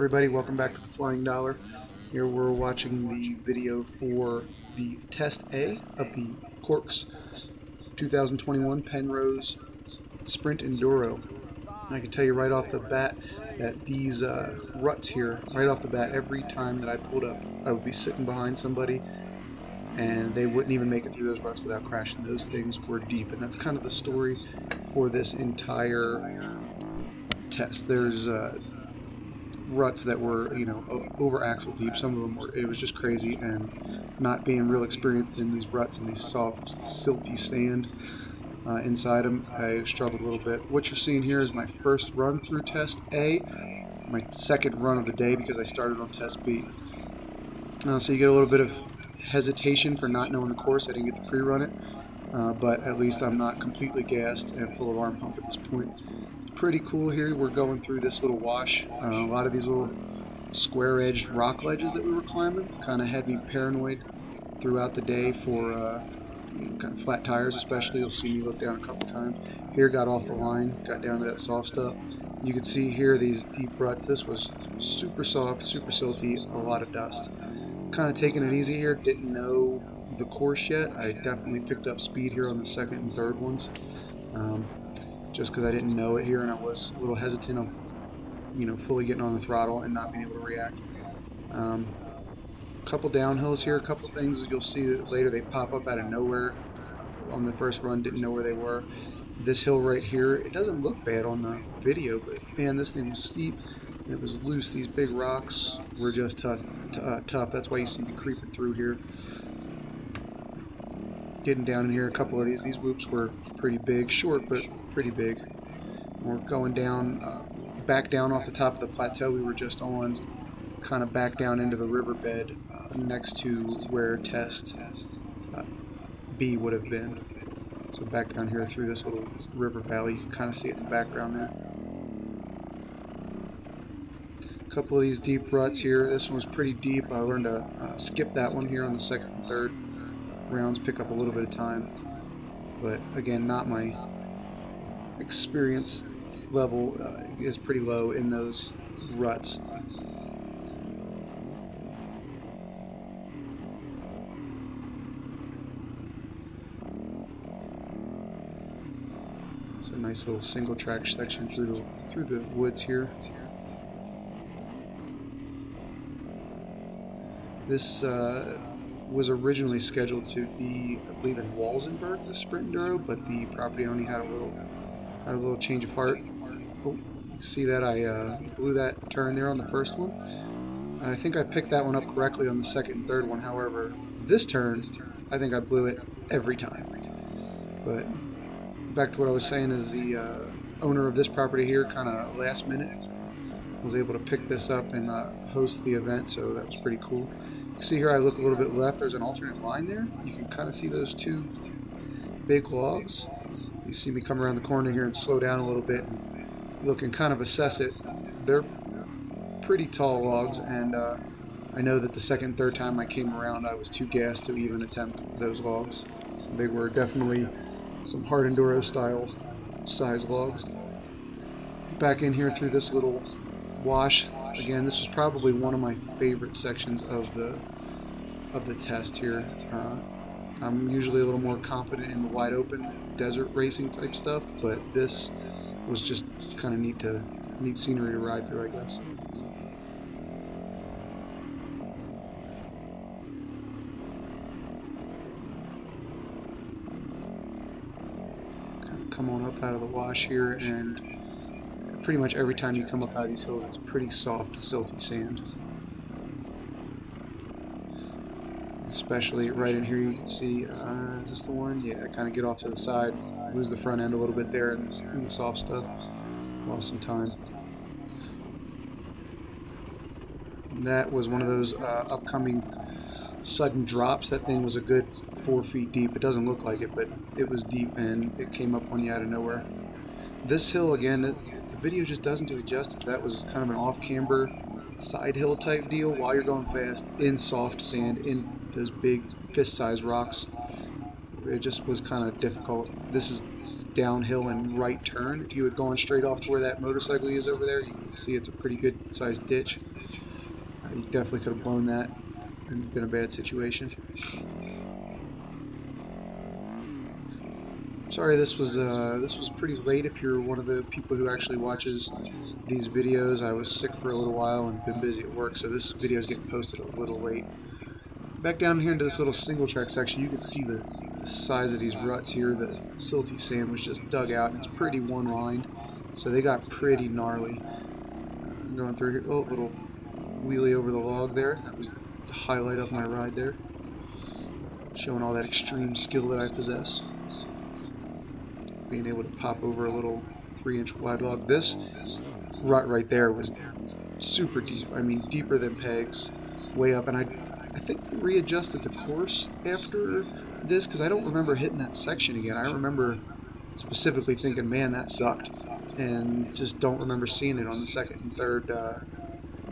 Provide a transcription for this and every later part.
everybody, welcome back to the Flying Dollar. Here we're watching the video for the Test A of the CORCS 2021 Penrose Sprint Enduro. I can tell you right off the bat that these ruts here, right off the bat, every time that I pulled up, I would be sitting behind somebody and they wouldn't even make it through those ruts without crashing. Those things were deep, and that's kind of the story for this entire test. There's ruts that were, over axle deep. Some of them were, it was just crazy, and not being real experienced in these ruts and these soft, silty sand inside them, I struggled a little bit. What you're seeing here is my first run through Test A, my second run of the day because I started on Test B. So you get a little bit of hesitation for not knowing the course. I didn't get to pre-run it, but at least I'm not completely gassed and full of arm pump at this point. Pretty cool here. We're going through this little wash. A lot of these little square-edged rock ledges that we were climbing kind of had me paranoid throughout the day for kind of flat tires, especially. You'll see me look down a couple times. Here, got off the line, got down to that soft stuff. You can see here these deep ruts. This was super soft, super silty, a lot of dust. Kind of taking it easy here. Didn't know the course yet. I definitely picked up speed here on the second and third ones. Just because I didn't know it here, and I was a little hesitant of, fully getting on the throttle and not being able to react. A couple downhills here, a couple things you'll see that later they pop up out of nowhere. On the first run, didn't know where they were. This hill right here, it doesn't look bad on the video, but man, this thing was steep. It was loose. These big rocks were just tough. That's why you see me creeping through here. Getting down in here, a couple of these whoops were pretty big, short but pretty big. We're going down, back down off the top of the plateau we were just on, kind of back down into the riverbed next to where Test B would have been. So back down here through this little river valley, you can kind of see it in the background there. A couple of these deep ruts here. This one was pretty deep. I learned to skip that one here on the second and third rounds, pick up a little bit of time, but again, not my experience level is pretty low in those ruts. It's a nice little single track section through the woods here. This was originally scheduled to be, I believe, in Walsenburg, the Sprint Enduro, but the property only had a little change of heart. Oh, you see that I blew that turn there on the first one. I think I picked that one up correctly on the second and third one. However, this turn, I think I blew it every time. But back to what I was saying is the owner of this property here, kind of last minute, was able to pick this up and host the event, so that was pretty cool. You see here I look a little bit left, there's an alternate line there. You can kind of see those two big logs. You see me come around the corner here and slow down a little bit and look and kind of assess it. They're pretty tall logs, and I know that the second and third time I came around I was too gassed to even attempt those logs. They were definitely some hard enduro style size logs. Back in here through this little wash. Again, this was probably one of my favorite sections of the test here. I'm usually a little more confident in the wide open desert racing type stuff, but this was just kind of neat scenery to ride through, I guess. Kind of come on up out of the wash here, and pretty much every time you come up out of these hills, it's pretty soft, silty sand. Especially right in here, you can see, is this the one? Yeah, kind of get off to the side, lose the front end a little bit there in the soft stuff. Lost some time. And that was one of those upcoming sudden drops. That thing was a good 4 feet deep. It doesn't look like it, but it was deep, and it came up on you out of nowhere. This hill, again, the video just doesn't do it justice. That was kind of an off-camber side hill type deal while you're going fast in soft sand, in those big fist-sized rocks. It just was kind of difficult. This is downhill and right turn. If you had gone straight off to where that motorcycle is over there, you can see it's a pretty good sized ditch. You definitely could have blown that and been a bad situation. Sorry, this was pretty late. If you're one of the people who actually watches these videos, I was sick for a little while and been busy at work, so this video is getting posted a little late. Back down here into this little single track section, you can see the size of these ruts here. The silty sand was just dug out, and it's pretty one-lined, so they got pretty gnarly. Going through here, oh, little wheelie over the log there. That was the highlight of my ride there, showing all that extreme skill that I possess. Being able to pop over a little 3-inch wide log. This rut right there was super deep. I mean, deeper than pegs, way up. And I think they readjusted the course after this, because I don't remember hitting that section again. I remember specifically thinking, man, that sucked, and just don't remember seeing it on the second and third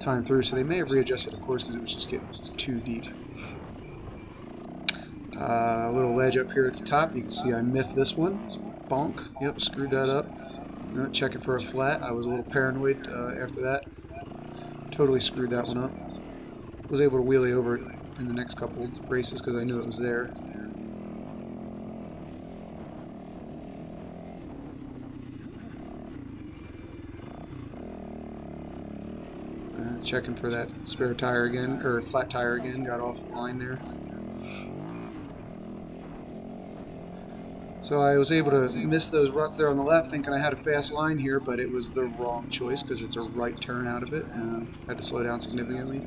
time through. So they may have readjusted the course because it was just getting too deep. A little ledge up here at the top. You can see I miffed this one. Bonk. Yep, screwed that up. Checking for a flat. I was a little paranoid after that. Totally screwed that one up. Was able to wheelie over it in the next couple races because I knew it was there. Checking for that spare tire again, or flat tire again. Got off the line there. So I was able to miss those ruts there on the left, thinking I had a fast line here, but it was the wrong choice because it's a right turn out of it, and I had to slow down significantly.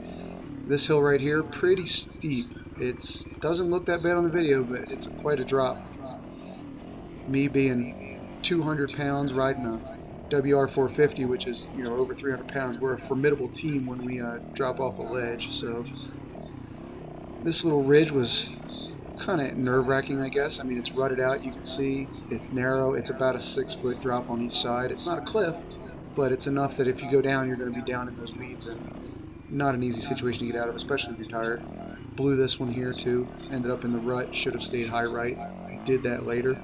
This hill right here, pretty steep. It doesn't look that bad on the video, but it's quite a drop. Me being 200 pounds, riding a WR450, which is, you know, over 300 pounds, we're a formidable team when we drop off a ledge. So this little ridge was kind of nerve-wracking, I guess. I mean, it's rutted out, you can see it's narrow. It's about a 6-foot drop on each side. It's not a cliff, but it's enough that if you go down, you're going to be down in those weeds, and not an easy situation to get out of, especially if you're tired. Blew this one here too. Ended up in the rut. Should have stayed high right. Did that later.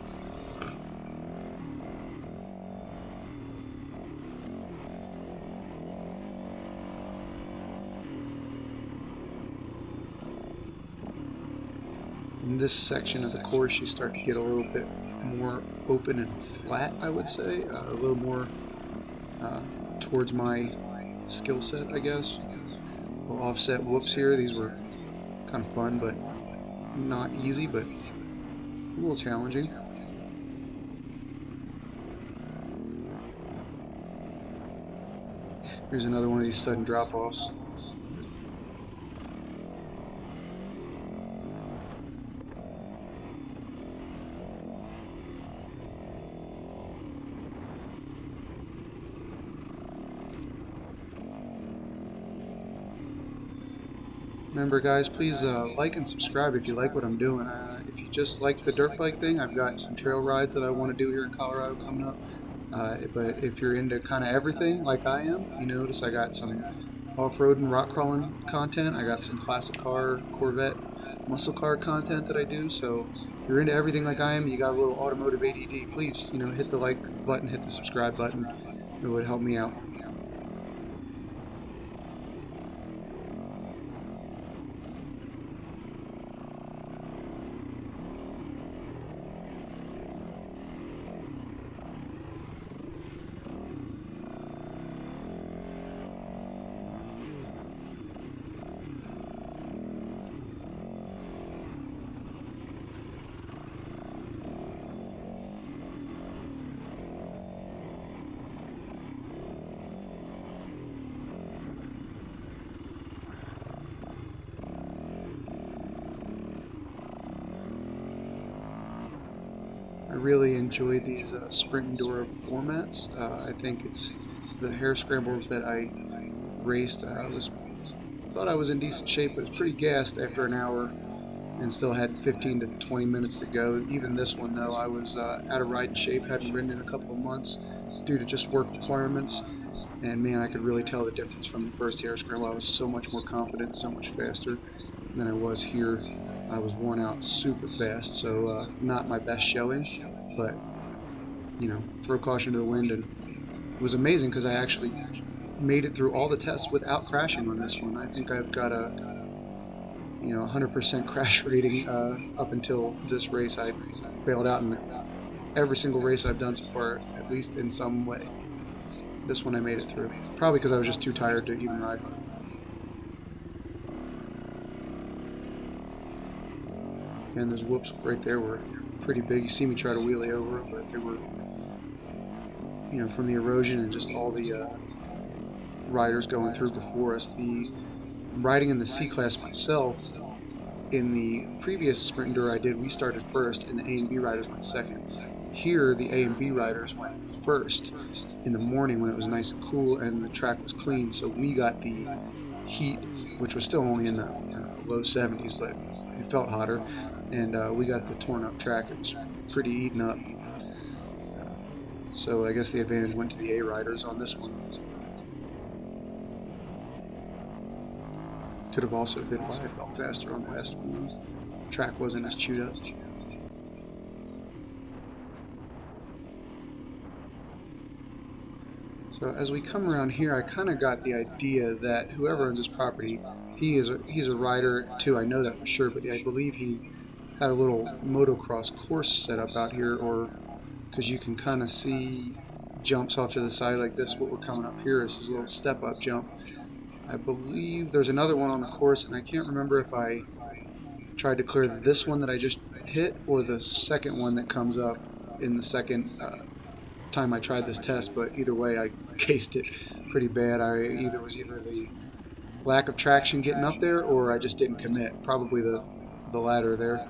In this section of the course, you start to get a little bit more open and flat, I would say. A little more towards my skill set, I guess. Little offset whoops here. These were kind of fun, but not easy, but a little challenging. Here's another one of these sudden drop-offs. Remember, guys, please like and subscribe if you like what I'm doing. If you just like the dirt bike thing, I've got some trail rides that I want to do here in Colorado coming up. But if you're into kind of everything like I am, you notice I got some off-road and rock crawling content. I got some classic car, Corvette, muscle car content that I do. So if you're into everything like I am, you got a little automotive ADD, please, you know, hit the like button, hit the subscribe button. It would help me out. I really enjoy these sprint Enduro formats. I think it's the hair scrambles that I raced. Thought I was in decent shape, but was pretty gassed after an hour and still had 15 to 20 minutes to go. Even this one, though, I was out of riding shape, hadn't ridden in a couple of months due to just work requirements. And man, I could really tell the difference from the first hair scramble. I was so much more confident, so much faster than I was here. I was worn out super fast, so not my best showing, but you know, throw caution to the wind. And it was amazing because I actually made it through all the tests without crashing on this one. I think I've got a 100% crash rating up until this race. I bailed out in every single race I've done so far, at least in some way. This one I made it through. Probably because I was just too tired to even ride. And those whoops right there were pretty big. You see me try to wheelie over it, but they were, from the erosion and just all the riders going through before us. Riding in the C-Class myself, in the previous Sprint Enduro I did, we started first and the A and B riders went second. Here, the A and B riders went first in the morning when it was nice and cool and the track was clean, so we got the heat, which was still only in the low 70s, but it felt hotter, and we got the torn up track. It was pretty eaten up. So I guess the advantage went to the A riders on this one. Could have also been why I felt faster on the last one. The track wasn't as chewed up. So as we come around here, I kind of got the idea that whoever owns this property, he's a rider too. I know that for sure, but I believe he had a little motocross course set up out here, or because you can kind of see jumps off to the side like this. What we're coming up here is his little step-up jump. I believe there's another one on the course, and I can't remember if I tried to clear this one that I just hit or the second one that comes up in the second time I tried this test, but either way I cased it pretty bad. It was either the lack of traction getting up there or I just didn't commit. Probably the latter there.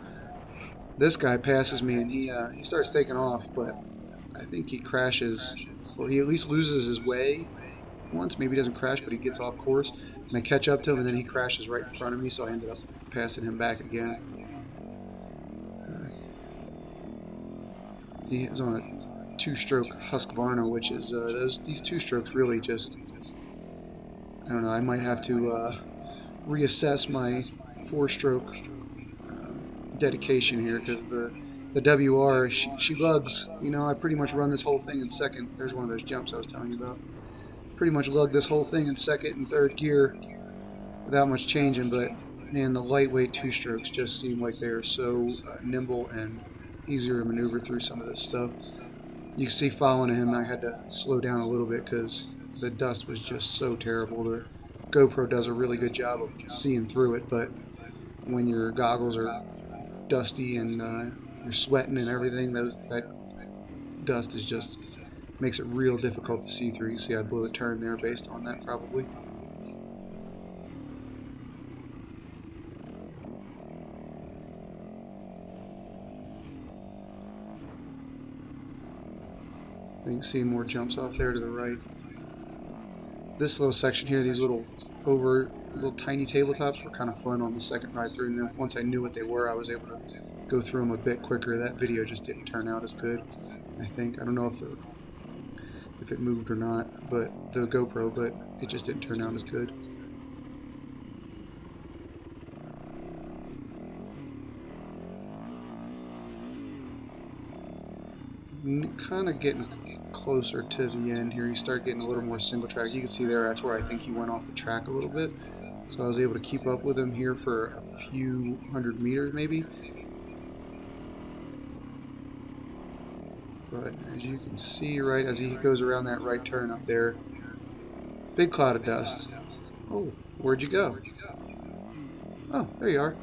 This guy passes me and he starts taking off, but I think he crashes, or he at least loses his way once. Maybe he doesn't crash, but he gets off course, and I catch up to him and then he crashes right in front of me, so I ended up passing him back again. He was on a two-stroke Husqvarna, which is these two strokes really just, I don't know, I might have to reassess my four-stroke dedication here, because the WR, she lugs. I pretty much run this whole thing in second. There's one of those jumps I was telling you about. Pretty much lug this whole thing in second and third gear without much changing, but man, the lightweight two strokes just seem like they are so nimble and easier to maneuver through some of this stuff. You can see following him, I had to slow down a little bit because the dust was just so terrible. The GoPro does a really good job of seeing through it, but when your goggles are dusty and you're sweating and everything, that dust is just makes it real difficult to see through. You see I blew a turn there based on that probably. You can see more jumps off there to the right. This little section here, these little tiny tabletops were kind of fun on the second ride through, and then once I knew what they were, I was able to go through them a bit quicker. That video just didn't turn out as good, I think. I don't know if it moved or not, but the GoPro, but it just didn't turn out as good. Kind of getting closer to the end here, you start getting a little more single track. You can see there, that's where I think he went off the track a little bit. So I was able to keep up with him here for a few hundred meters maybe. But as you can see, right as he goes around that right turn up there, big cloud of dust. Oh, where'd you go? Oh, there you are.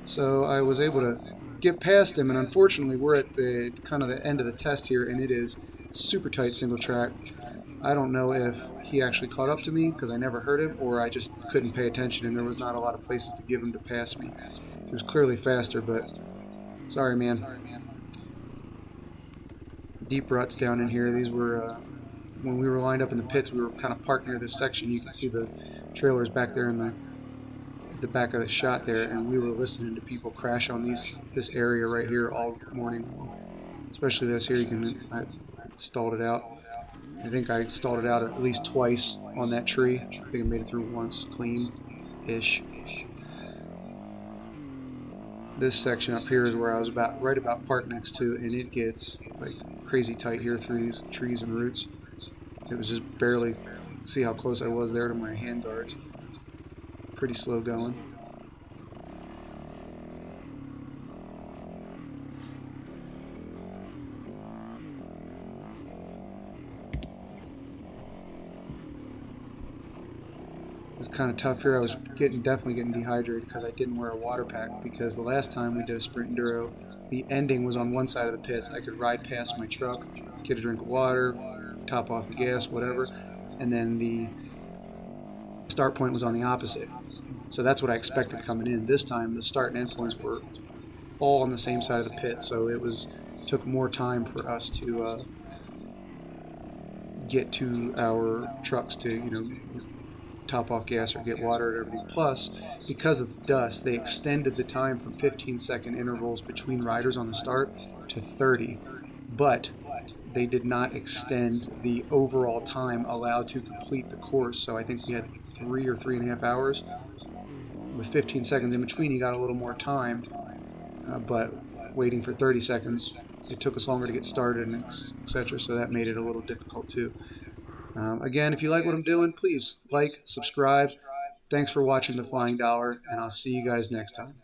So I was able to get past him, and unfortunately we're at the kind of the end of the test here, and it is super tight single track. I don't know if he actually caught up to me because I never heard him, or I just couldn't pay attention and there was not a lot of places to give him to pass me. He was clearly faster, but sorry, man. Deep ruts down in here. These were when we were lined up in the pits, we were kind of parked near this section. You can see the trailers back there in the back of the shot there, and we were listening to people crash on this area right here all morning, especially this here. I stalled it out. I think I stalled it out at least twice on that tree. I think I made it through once clean-ish. This section up here is where I was right about parked next to, and it gets like crazy tight here through these trees and roots. It was just barely See how close I was there to my hand guards. Pretty slow going. It was kind of tough here. I was definitely getting dehydrated because I didn't wear a water pack, because the last time we did a sprint enduro, the ending was on one side of the pits. I could ride past my truck, get a drink of water, top off the gas, whatever, and then the start point was on the opposite. So that's what I expected coming in. This time the start and end points were all on the same side of the pit, so it took more time for us to get to our trucks to top off gas or get water and everything. Plus, because of the dust, they extended the time from 15-second intervals between riders on the start to 30, but they did not extend the overall time allowed to complete the course. So I think we had 3 or 3.5 hours. With 15 seconds in between, you got a little more time, but waiting for 30 seconds, it took us longer to get started, and etc. So that made it a little difficult too. Again, if you like what I'm doing, please like, subscribe. Thanks for watching The Flying Dollar, and I'll see you guys next time.